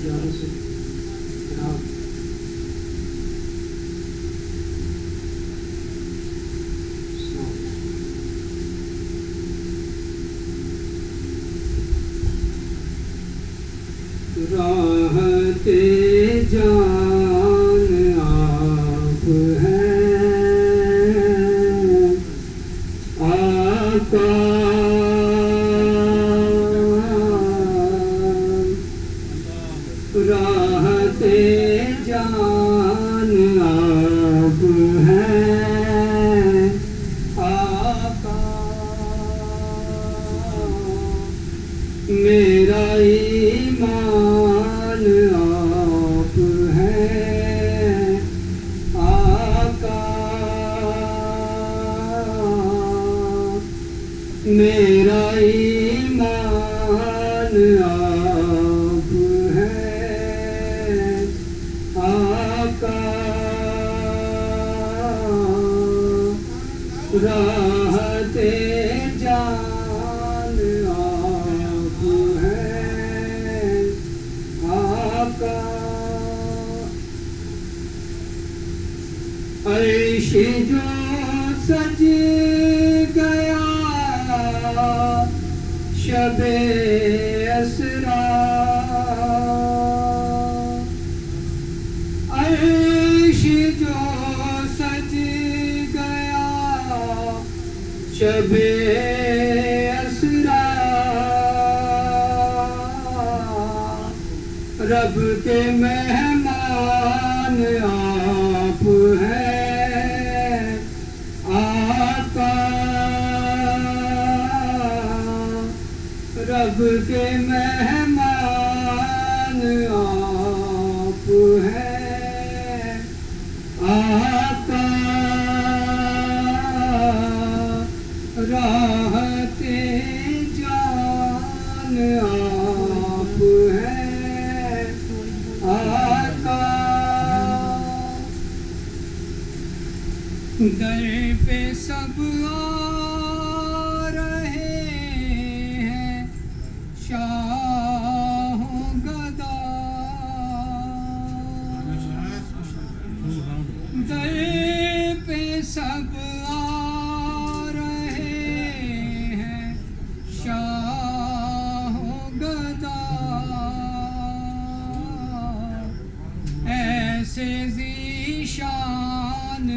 ज़्यादा से जनाब राहते जान आप हैं आका राहते जान आप हैं आका मेरा ईमान आप हैं आका मेरा ईमान आप हैं आका राहते जान आप हैं आका अर्श जो सज गया शबे असरा अर्श जो सज गया शबे असरा रब के मेहमान आप हैं आका रब के मेहमान आप हैं आका राहते जान आप हैं आका दर पे सब आ रहे हैं शाहों गदा दर पे सब आ रहे हैं शाहों गदा ऐसे ज़ीशान